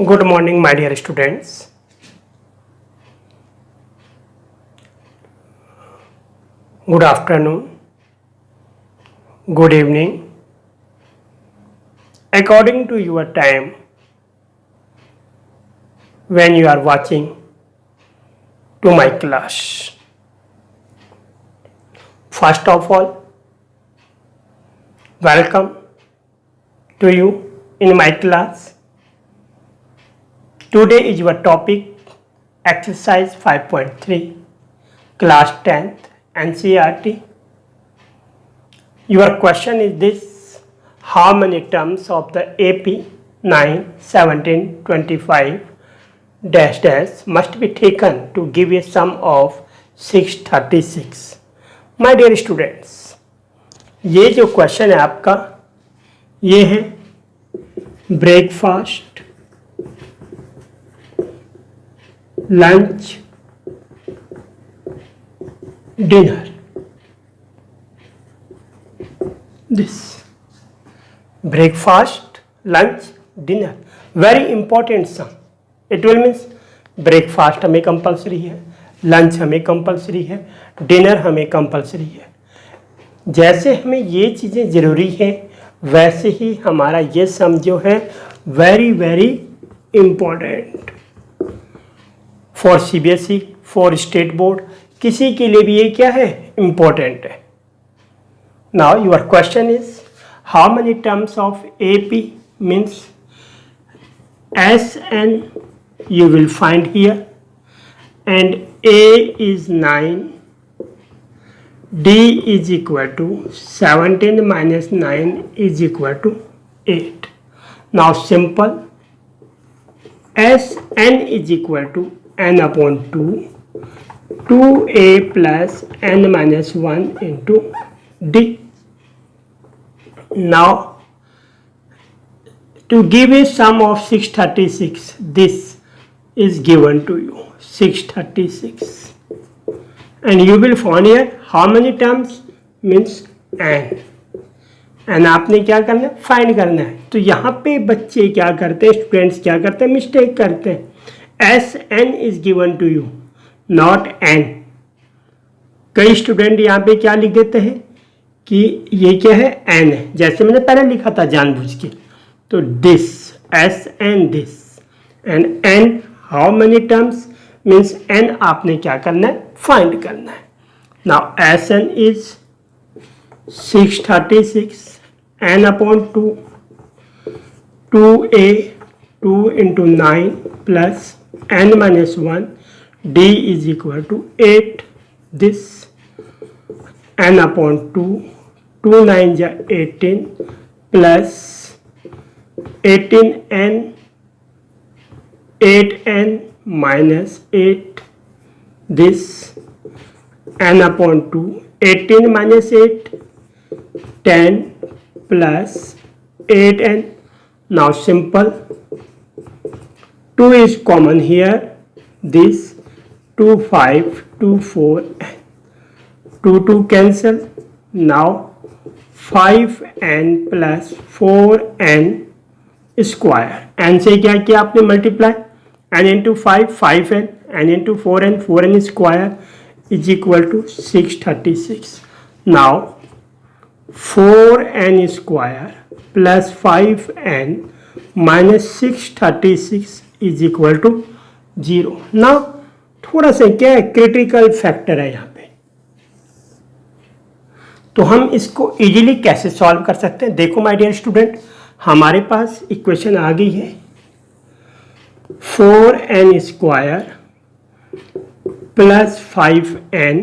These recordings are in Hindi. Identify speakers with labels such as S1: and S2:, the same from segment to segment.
S1: Good morning, my dear students. Good afternoon. Good evening. According to your time when you are watching to my class. First of all, welcome to you in my class. Today is your topic exercise 5.3 class 10th NCERT. Your question is this: how many terms of the AP 9, 17, 25 dash dash must be taken to give a sum of 636? My dear students, ये जो क्वेश्चन है आपका, ये है breakfast, lunch, dinner. This breakfast, lunch, dinner, very important sum. It will means breakfast हमें कंपलसरी है, लंच हमें कंपलसरी है, डिनर हमें कंपलसरी है. जैसे हमें ये चीज़ें ज़रूरी हैं वैसे ही हमारा ये सम जो है very very important for CBSE, for state board, किसी के लिए भी ये क्या है, इम्पोर्टेंट है. Now your question is how many terms of AP means SN you will find here, and A is 9, D is equal to 17 minus 9 is equal to 8. Now simple, SN is equal to N upon 2, 2A plus N minus 1 into D. Now to give a sum of 636, this is given to you 636, and you will find here how many terms means n. And आपने क्या करना है, फाइंड करना है. तो यहाँ पे बच्चे क्या करते हैं, स्टूडेंट्स क्या करते हैं, मिस्टेक करते हैं. S n is given to you, not n. कई स्टूडेंट यहाँ पे क्या लिख देते हैं कि ये क्या है, एन है, जैसे मैंने पहले लिखा था जानबूझ के. तो this S n this and n how many terms means n आपने क्या करना है, फाइंड करना है. Now S n is 636, n upon 2, 2a 2 into 9 plus n minus 1, d is equal to 8. This n upon 2, 2 9 is 18 plus 18n, 8n minus 8. This n upon 2, 18 minus 8, 10 plus 8n. Now simple, 2 is common here. This 2 5 2 4 2 2 cancel. Now 5n plus 4n square. n से क्या किया आपने, multiply. n into 5 5n, n into 4n 4n square is equal to 636. Now 4n square plus 5n minus 636 is equal to 0. Now थोड़ा सा क्या है, क्रिटिकल फैक्टर है यहाँ पे. तो हम इसको इजीली कैसे सॉल्व कर सकते हैं, देखो माय डियर स्टूडेंट, हमारे पास इक्वेशन आ गई है 4n square plus 5n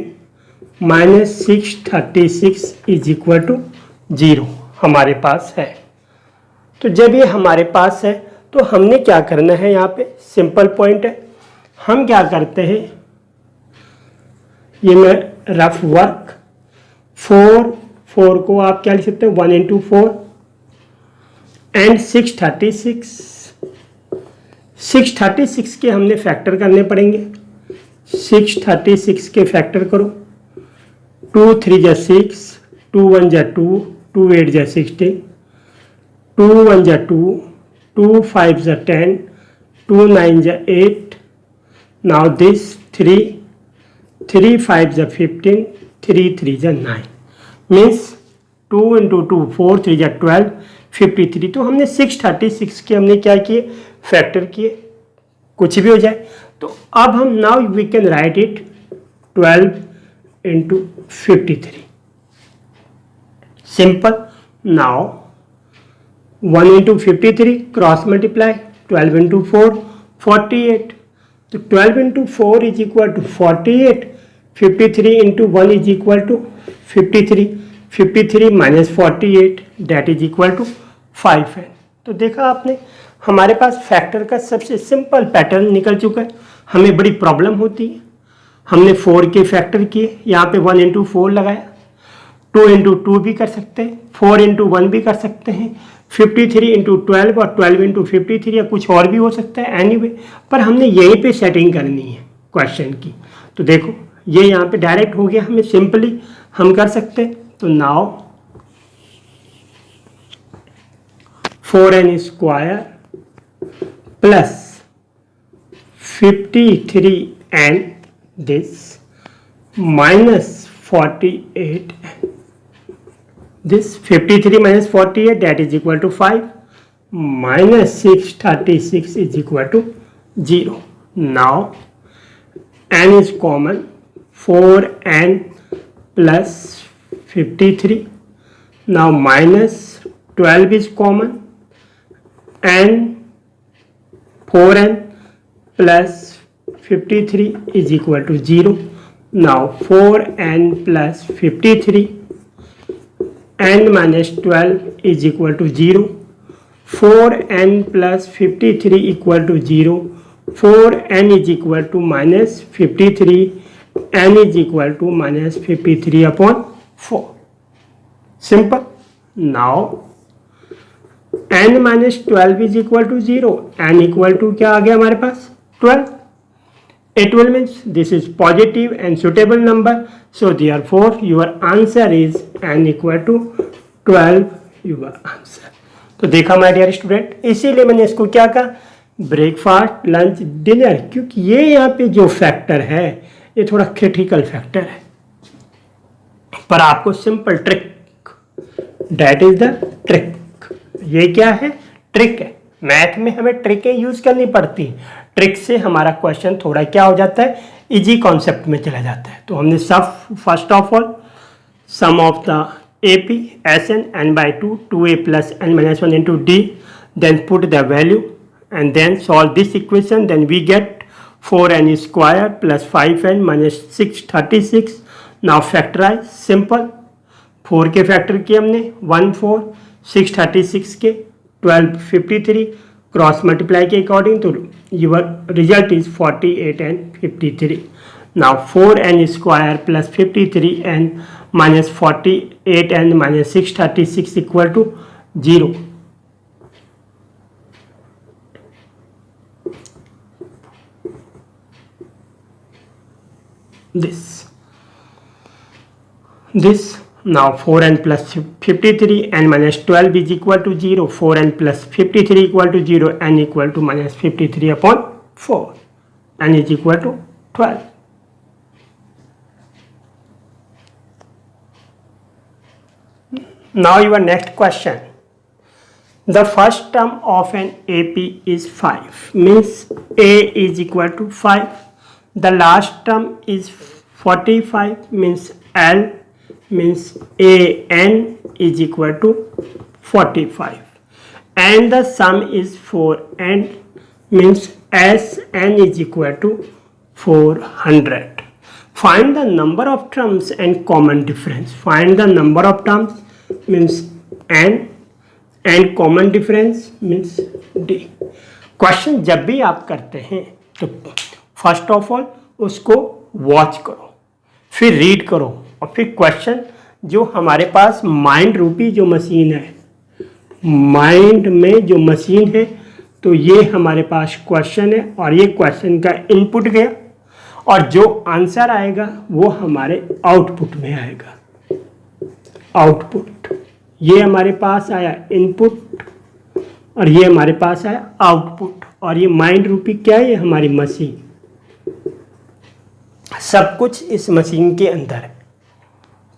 S1: minus 636 is equal to 0 हमारे पास है. तो जब ये हमारे पास है तो हमने क्या करना है, यहाँ पे सिंपल पॉइंट है. हम क्या करते हैं, ये मैं रफ वर्क 4 को आप क्या लिख सकते हैं, 1 into 4 एंड 636 के हमने फैक्टर करने पड़ेंगे. 636 के फैक्टर करो, 2 3 जा 6, 2 1 जा 2, 2 8 जा 16, 2 1 जा 2, 2 5 जा 10, 2 9 is 8. Now this 3, 3 5 is 15, 3 3 is 9. Means 2 into 2 4 3 is 12, 53. तो हमने 636 के हमने क्या किए, फैक्टर किए, कुछ भी हो जाए. तो अब हम now we can write it 12 into 53. Simple. Now 1 into 53 cross multiply, 12 into 4 48. तो 12 into 4 is equal to 48. 53 into 1 is equal to 53. 53 minus 48 that is equal to 5n. तो देखा आपने, हमारे पास फैक्टर का सबसे सिंपल पैटर्न निकल चुका है. हमें बड़ी प्रॉब्लम होती है. हमने 4 के फैक्टर किए, यहाँ पे 1 into 4 लगाया, 2 into 2 भी कर सकते हैं, 4 into 1 भी कर सकते हैं, 53 into 12 और 12 into 53 या कुछ और भी हो सकता है. एनीवे पर हमने यहीं पे सेटिंग करनी है क्वेश्चन की. तो देखो ये यहाँ पे डायरेक्ट हो गया, हमें सिंपली हम कर सकते हैं. तो now 4n square plus 53n this minus 48, this 53 minus 48 that is equal to 5, minus 636 is equal to 0. Now n is common, 4n plus 53. Now minus 12 is common, and 4n plus 53 is equal to 0. Now 4n plus 53 n minus 12 is equal to 0. 4n plus 53 equal to 0. 4n is equal to minus 53. n is equal to minus 53 upon 4. Simple. Now n minus 12 is equal to 0. n equal to क्या आ गया हमारे पास, 12. It will means this is positive and suitable number. So therefore your answer is n equal to 12. Your answer. तो देखा माय डियर स्टूडेंट, इसीलिए मैंने इसको क्या कहा, ब्रेकफास्ट लंच डिनर, क्योंकि ये यहाँ पे जो फैक्टर है ये थोड़ा क्रिटिकल फैक्टर है. पर आपको simple trick, that is the trick. ये क्या है, ट्रिक है. मैथ में हमें ट्रिकें यूज करनी पड़ती है. ट्रिक से हमारा क्वेश्चन थोड़ा क्या हो जाता है, इजी कॉन्सेप्ट में चला जाता है. तो हमने सब first of all sum of the AP Sn n by 2 2a plus n minus 1 into d, then put the value and then solve this equation. Then we get 4n square plus 5n minus 636. Now factorize. Simple. 4 के फैक्टर किए हमने 1 4, 636 के 12 53, क्रॉस मल्टीप्लाई के अकॉर्डिंग, तो your result is 48 and 53. Now 4n square plus 53n minus 48n minus 636 equal to 0. This now 4n plus 53 n minus 12 is equal to 0. 4n plus 53 equal to 0, n equal to minus 53 upon 4, n is equal to 12. Now your next question. The first term of an AP is 5, means A is equal to 5. The last term is 45, means L means AN is equal to 45. And the sum is 4n, means Sn is equal to 400. Find the number of terms and common difference. Find the number of terms means n and common difference means d. Question जब भी आप करते हैं तो फर्स्ट ऑफ ऑल उसको वॉच करो, फिर रीड करो, और फिर क्वेश्चन जो हमारे पास माइंड रूपी जो मशीन है, माइंड में जो मशीन है, तो ये हमारे पास क्वेश्चन है और ये क्वेश्चन का इनपुट गया और जो आंसर आएगा वो हमारे आउटपुट में आएगा. आउटपुट, ये हमारे पास आया इनपुट और ये हमारे पास आया आउटपुट. और ये माइंड रूपी क्या है, ये हमारी मशीन, सब कुछ इस मशीन के अंदर है,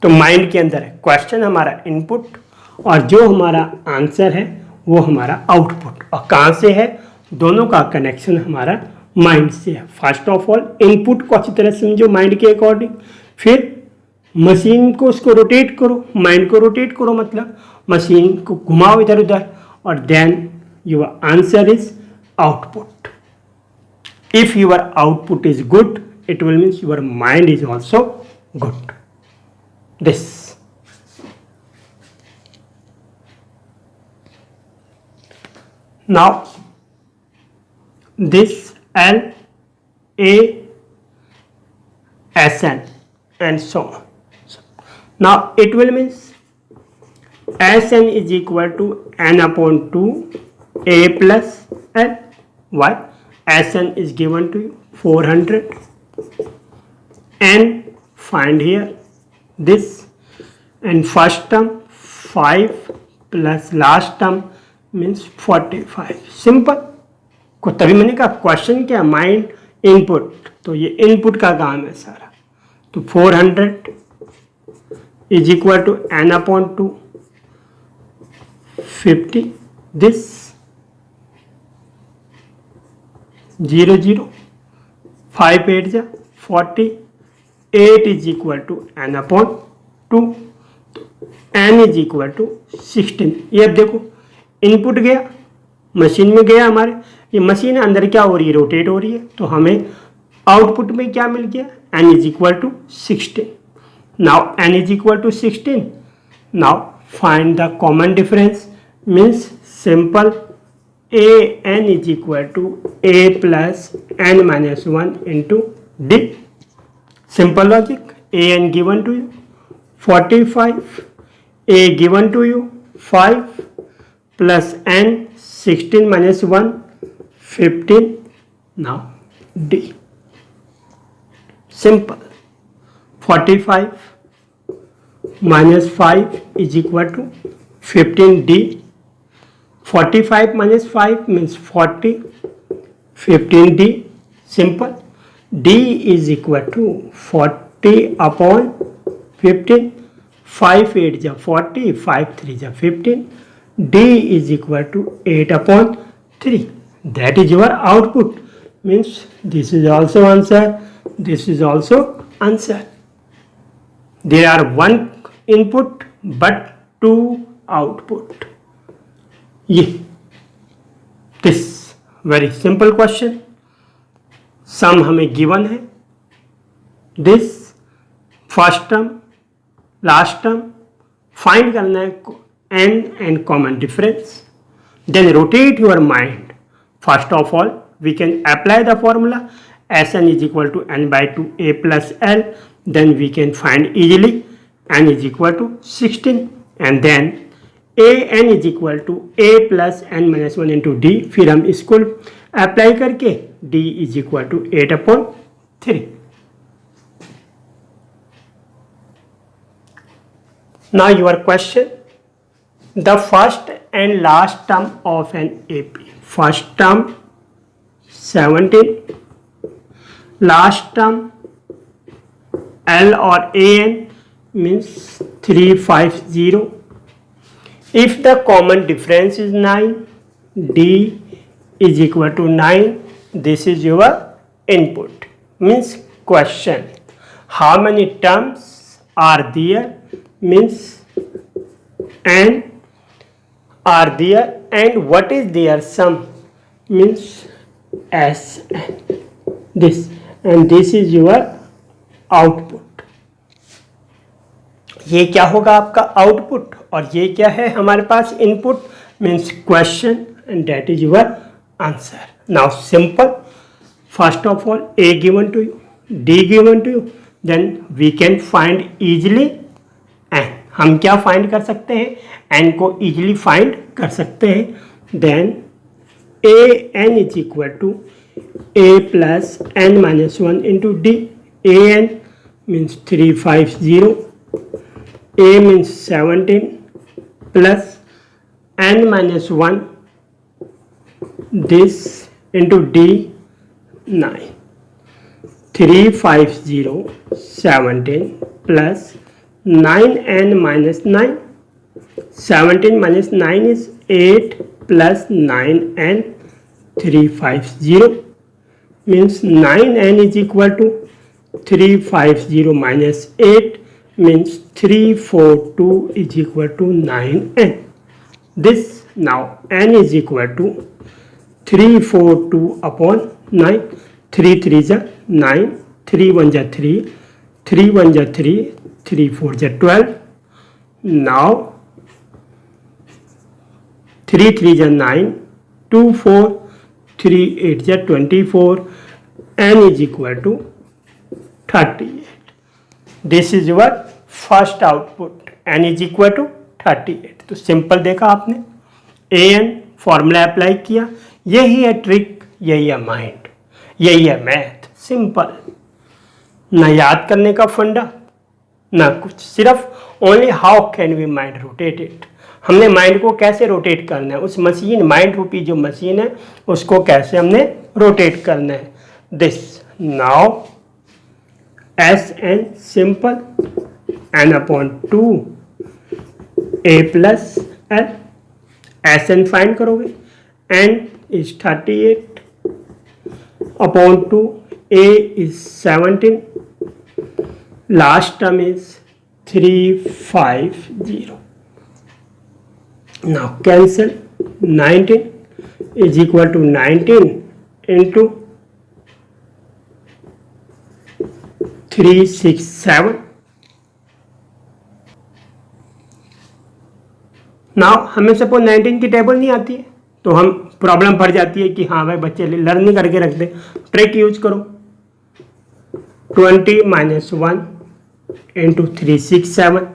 S1: तो माइंड के अंदर है। क्वेश्चन हमारा इनपुट और जो हमारा आंसर है वो हमारा आउटपुट, और कहाँ से है, दोनों का कनेक्शन हमारा माइंड से है। फर्स्ट ऑफ ऑल इनपुट को अच्छी तरह समझो माइंड के अकॉर्डिंग, फिर मशीन को उसको रोटेट करो, माइंड को रोटेट करो, मतलब मशीन को घुमाओ इधर उधर, और then your answer is output. If your output is good, it will means your mind is also good. This. Now this L, A, S, N and so on. Now it will means S N is equal to N upon 2 A plus L. Why? S N is given to you 400. And find here this, and first term 5 plus last term means 45. Simple को तभी मैंने कहा क्वेश्चन क्या, माइंड इनपुट, तो ये इनपुट का काम है सारा। तो 400 is equal to n upon 2 50, this 0 0 5 8 जा 40, 8 is equal to n upon 2, n is equal to 16। ये अब देखो इनपुट गया मशीन में गया हमारे, ये मशीन अंदर क्या हो रही है, रोटेट हो रही है, तो हमें आउटपुट में क्या मिल गया, n is equal to 16। Now n is equal to 16, now find the common difference, means simple a n is equal to a plus n minus 1 into d. Simple logic. A n given to you 45, a given to you 5 plus n 16 minus 1 15. Now d. Simple. 45 minus 5 is equal to 15d. 45 minus 5 means 40, 15d, simple. D is equal to 40 upon 15, 5 8 ja 40, 5 3 ja 15, D is equal to 8 upon 3. That is your output, means this is also answer, this is also answer. There are one input but two output. ये this very simple question, sum हमें गिवन है, this first term last term find करना है n and common difference, then rotate your mind. First of all we can apply the formula S n is equal to n by 2 a plus l, then we can find easily n is equal to 16 and then a n is equal to a plus n minus 1 into D, फिर हम इसको अप्लाई करके d is equal to 8 upon 3। Now your question, the first and last term of n AP, first term 17, last term l और a n means 350। If the common difference is 9, D is equal to 9, this is your input, means question. How many terms are there, means n are there, and what is their sum, means Sn. This, and this is your output. ये क्या होगा आपका आउटपुट, और ये क्या है हमारे पास input, means question, and that is your answer. Now simple, first of all a given to you, d given to you, then we can find easily n. हम क्या फाइंड कर सकते हैं, एन को इजिली फाइंड कर सकते हैं. Then a n is equal to a plus n minus 1 into d. A n means 350, a means 17 plus n minus 1, this into D9. 35017 plus 9n minus 9. 17 minus 9 is 8 plus 9n 350 means 9n is equal to 350 minus 8 means 342 is equal to 9n. This now n is equal to 342 upon 9. 3 3 is 9, 3 1 is 3, 3 1 is 3, 3 4 is 12. Now 3 3 is 9, 2 4, 3 8 is 24, n is equal to 38. This is your first output, n is equal to 38. तो सिंपल देखा आपने, an फॉर्मूला अप्लाई किया, यही है ट्रिक, यही है माइंड, यही है मैथ. सिंपल, ना याद करने का फंडा ना कुछ, सिर्फ only how can we mind rotate it. हमने माइंड को कैसे रोटेट करना है, उस मशीन, माइंड रूपी जो मशीन है उसको कैसे हमने रोटेट करना है. This now S n simple n upon 2 a plus l. S n find करोगे, n is 38 upon 2, a is 17, last term is 350. Now cancel. 19 is equal to 19 into 367. Now हमें सपोज 19 की टेबल नहीं आती है तो हम प्रॉब्लम पड़ जाती है कि हाँ भाई बच्चे लर्न नहीं करके रख दे. ट्रिक यूज करो. 20 माइनस 1 इंटू 367.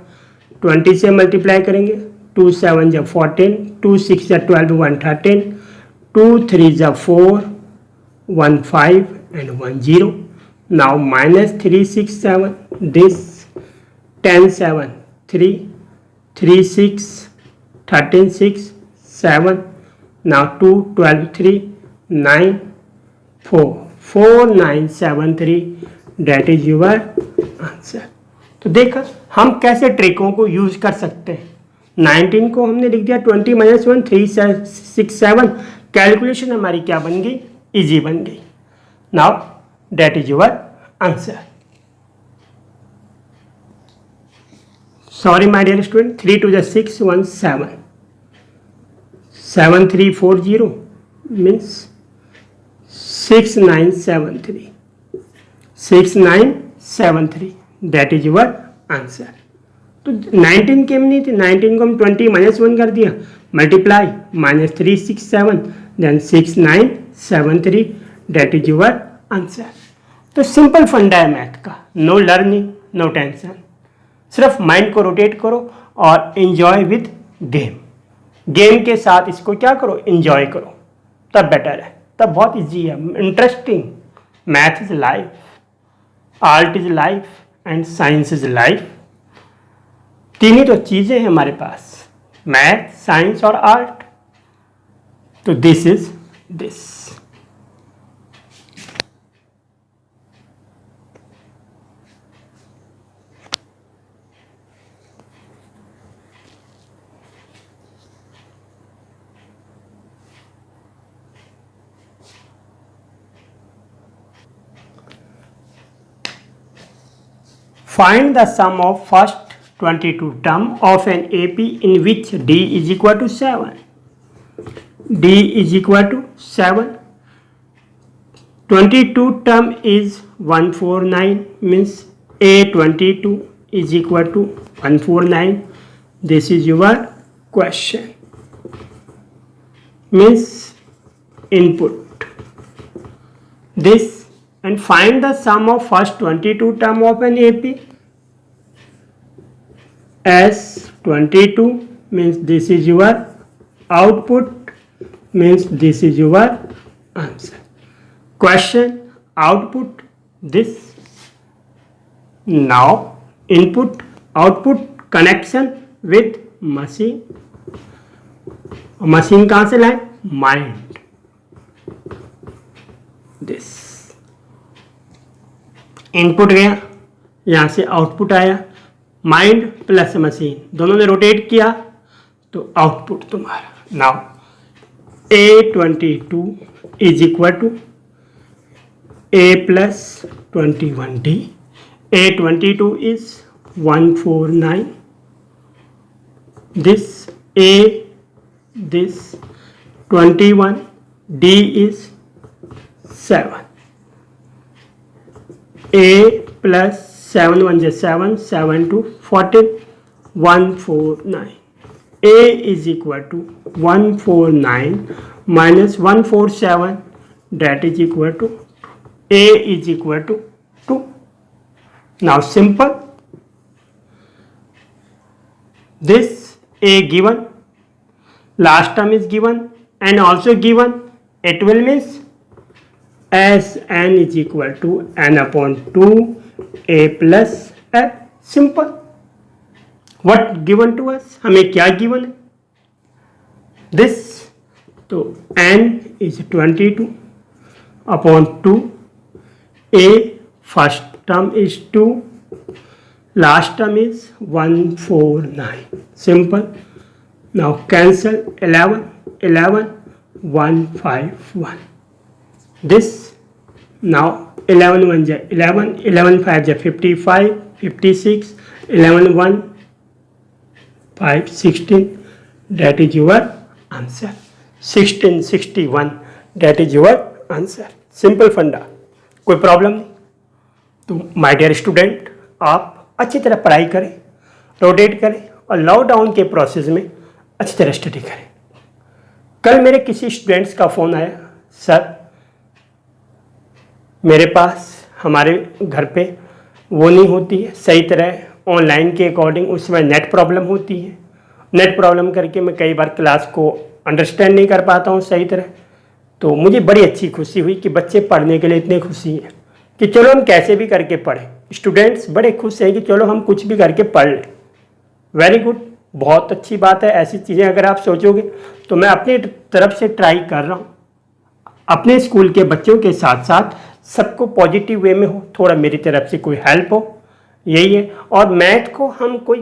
S1: 20 से मल्टीप्लाई करेंगे, 2 7 जा 14, 2 6 जा 12, 1 13, 2 3 जा 4, 1 5 and 1 0. Now minus 367, this 10 7 3, 3 6, 13 6, 7. Now 2 12 3, 9 4, 4 9 7 3. That is your answer. तो देखा हम कैसे ट्रिकों को यूज कर सकते हैं. 19 को हमने लिख दिया 20 माइनस 1 367. कैलकुलेशन हमारी क्या बन गई, इजी बन गई. Now that is your answer. Sorry my dear student, 3 2 6 1 7, 7340 means 6973. 6973 that is your answer. तो 19 के नहीं थी, 19 को हम 20 माइनस 1 कर दिया, multiply minus 367 then 6973. That is your answer. तो सिंपल फंडा है मैथ का, नो लर्निंग नो टेंशन. सिर्फ माइंड को रोटेट करो और एंजॉय विद गेम. गेम के साथ इसको क्या करो, एंजॉय करो, तब बेटर है, तब बहुत इजी है, interesting. Math is life, art is life and science is life. तीन ही तो चीजें हैं हमारे पास, मैथ साइंस और आर्ट. तो this is this. Find the sum of first 22 term of an AP in which D is equal to 7. D is equal to 7. 22 term is 149 means A22 is equal to 149. This is your question. Means input this and find the sum of first 22 term of an AP. As 22 means this is your output, means this is your answer. Question output this. Now input output connection with machine. Machine कहाँ से लाए, माइंड. दिस। इनपुट गया, यहाँ से आउटपुट आया, माइंड प्लस मशीन दोनों ने रोटेट किया तो आउटपुट तुम्हारा। Now A22 is equal to A plus 21D। A22 is 149, this A, this 21, D is 7. A plus 7 1 is 7, 7 to 14, 149. A is equal to 149 minus 147, that is equal to A is equal to 2. Now simple, this A given, last term is given and also given, it will means Sn is equal to n upon 2 A plus F. Simple. What given to us? हमें क्या given है? This, तो n is 22 upon 2 A, first term is 2, last term is 149. Simple. Now cancel 11, 11, 151. This, now 11 1 is 11, 11 5 is 55, 56, 11 1, 5, 16, that is your answer. 1661, that is your answer. Simple फंडा, कोई प्रॉब्लम नहीं। तो माय डियर स्टूडेंट, आप अच्छी तरह पढ़ाई करें, रोटेट करें और लॉकडाउन के प्रोसेस में अच्छी तरह स्टडी करें। कल मेरे किसी स्टूडेंट्स का फ़ोन आया, सर मेरे पास हमारे घर पे वो नहीं होती है सही तरह ऑनलाइन के अकॉर्डिंग, उसमें नेट प्रॉब्लम होती है। नेट प्रॉब्लम करके मैं कई बार क्लास को अंडरस्टैंड नहीं कर पाता हूँ सही तरह। तो मुझे बड़ी अच्छी खुशी हुई कि बच्चे पढ़ने के लिए इतने खुशी हैं कि चलो हम कैसे भी करके पढ़ें। स्टूडेंट्स बड़े खुश हैं कि चलो हम कुछ भी करके पढ़ लें। वेरी गुड, बहुत अच्छी बात है। ऐसी चीज़ें अगर आप सोचोगे तो मैं अपनी तरफ से ट्राई कर रहा हूँ, अपने स्कूल के बच्चों के साथ साथ सबको पॉजिटिव वे में हो, थोड़ा मेरी तरफ से कोई हेल्प हो, यही है। और मैथ को हम कोई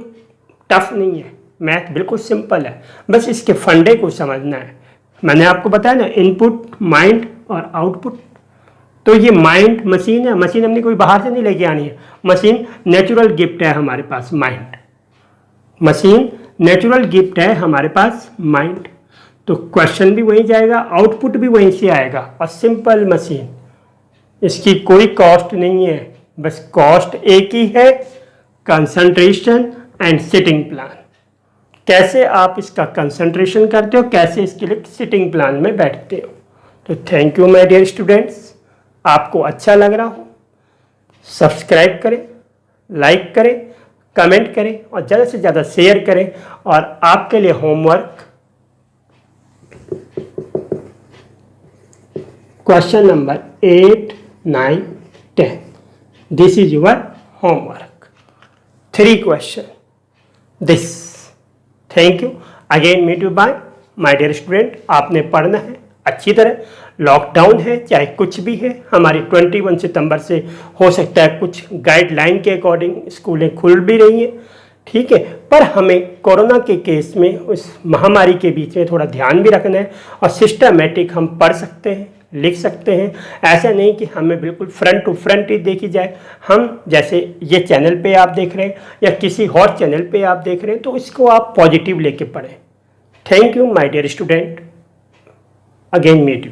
S1: टफ नहीं है, मैथ बिल्कुल सिंपल है, बस इसके फंडे को समझना है। मैंने आपको बताया ना, इनपुट, माइंड और आउटपुट। तो ये माइंड मशीन है, मशीन हमने कोई बाहर से नहीं लेके आनी है, मशीन नेचुरल गिफ्ट है हमारे पास। माइंड, मशीन नेचुरल गिफ्ट है हमारे पास माइंड। तो क्वेश्चन भी वहीं जाएगा, आउटपुट भी वहीं से आएगा। और सिंपल मशीन, इसकी कोई कॉस्ट नहीं है, बस कॉस्ट एक ही है, कंसंट्रेशन एंड सिटिंग प्लान। कैसे आप इसका कंसंट्रेशन करते हो, कैसे इसके लिए सिटिंग प्लान में बैठते हो। तो thank you my dear students, आपको अच्छा लग रहा हो सब्सक्राइब करें, लाइक करें, कमेंट करें और ज़्यादा से ज़्यादा शेयर करें। और आपके लिए homework question number 8, 9, 10, this is your homework. 3 question this. Thank you again, meet you bye my dear student. आपने पढ़ना है अच्छी तरह, लॉकडाउन है चाहे कुछ भी है, हमारी 21 सितंबर से हो सकता है कुछ गाइडलाइन के अकॉर्डिंग स्कूलें खुल भी रही हैं, ठीक है। पर हमें कोरोना के केस में, उस महामारी के बीच में थोड़ा ध्यान भी रखना है और सिस्टमेटिक हम पढ़ सकते हैं, लिख सकते हैं। ऐसा नहीं कि हमें बिल्कुल फ्रंट टू फ्रंट ही देखी जाए। हम जैसे ये चैनल पे आप देख रहे हैं या किसी और चैनल पे आप देख रहे हैं, तो इसको आप पॉजिटिव लेके पढ़ें। Thank you my dear student, again meet you.